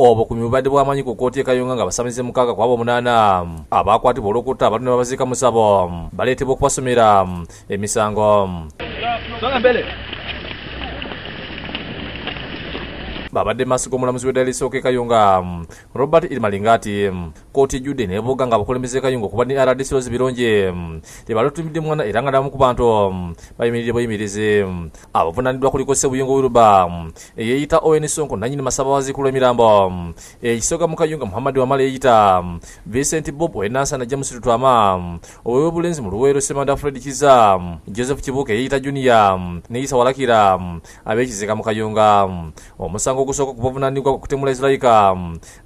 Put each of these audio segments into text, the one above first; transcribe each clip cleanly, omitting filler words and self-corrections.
Obukuumi bubadde bwamanyi ku kkooti e Kayunga nga basamize 6 ku abo 8 abakwatibwa olw'okutta abantu ne babazika mu ssabo baleetebwa okubasomera emisango. Babadde maaso g'omulamuzi w'eddaala esooka e Kayunga Robert Malingati kkooti ejjudde n'ebuuga nga abakulembeze e Kayunga okuba ne RDC Rose Birungi tebalutumidde mwana era nga namu ku bantu bayimiridde buyimirize. Abavunaaniddwa kuliko Ssebuyongo Wiruba eyeeyita Owen Sonko nannyini Masabawazi ku lw'emirambo, ekisoga mu Kayunga Muhammad Wamala eyeeyita Vincent Bob Owenansana James Lutwama, ow'obulenzi mu Luweero Semanda Fred Kiza, Joseph Kibuuka eyeeyita Junior ne Isa Walakira ab'ekiziga mu Kayunga. Omusango ogusooka ku bavunaanibwa kutemula Israika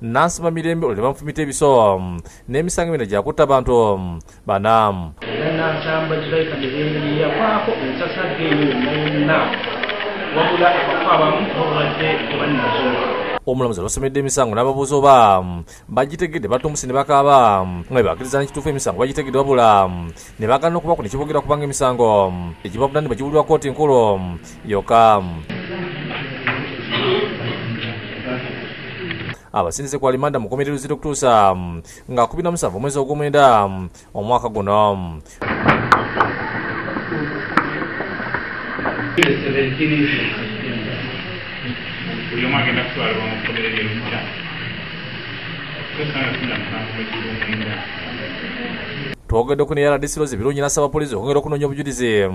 Nansima Mirembe olwe bamufumita ebiso n'emisango emirala gya kutta abantu bana. Nansamba Israika Mirembe yavaako ensasadde yonna wabula abamu babadde tebalinazo. Omulamuzi alosomedde emisango n'ababuuza oba bagitegedde batumuse ne bakaaba nga bakkiriza n'ekituufu emisango bagitegedde wabula ne bagaana okubaako ne kibogera kubanga emisango egibavunaanibwa giwulirwa kkooti nkulu yokka. Abasinze ku alimanda mu kkomera luzira okutuusa nga 17 omwezi ogw'omwenda omwaka guno. Twogedde ku ne RDC Rose Birungi n'asaba poliisi okwongera okunoonya obujulizi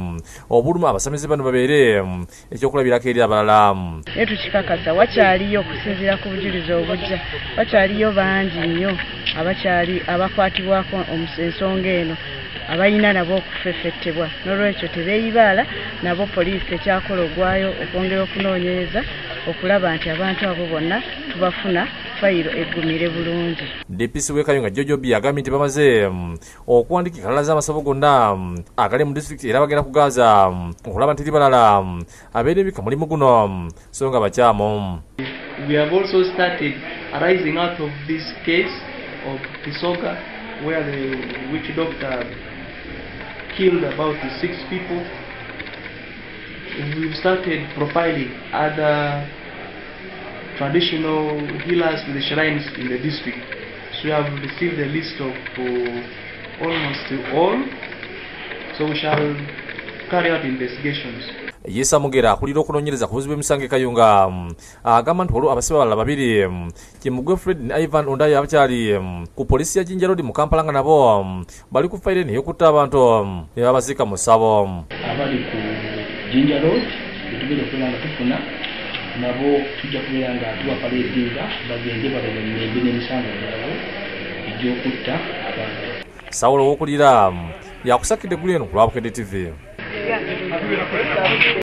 obuluma abasamize bano babeere ekyokulabirako eri abalala. Naye tukikakasa wakyaliyo okusinziira ku bujulizi obujja, wakyaliyo bangi nnyo abakwatibwako ensonga eno abalina nabo okufeffettebwa, n'olwekyo tebeeyibaala nabo poliisi ekyakola ogwayo okwongera okunoonyereza okulaba nti abantu abo bonna tubafuna fayiro eggumire bulungi. DPC w'e Kayunga Jojo B agambye nti bamaze okuwandiika enkalala z'amasabo gonna agali mu disitulikiti era bagenda kugaaza okulaba nti balala abeera ebika mulimu guno so nga bakyamu. We have also started arising out of this case of Kisoga where the witch doctor killed about 6 people. We've started profiling other traditional healers in the shrines in the district. So we have received a list of almost all. So we shall carry out investigations. Yesa Mugera akulira okunoonyereza ku buzibu bw'emisango e Kayunga agamba nti waliwo abasibe abalala babiri Kimugwe Fred ne Ivan Ondaye abakyali ku poliisi ya Jinja Road mu Kampala nga nabo bali ku fayiro eno ey'okutta abantu ne babazika mu ssabo. Abali ku Jinja Road betugenda okubeera nga tufuna nabo tujja kubeera nga tubapaledinga bagende balabemembe n'emisango gyabwe egy'okutta abantu. Sawulo w'okulira yakusakidde eggulu eno ku Lwabukedde TV.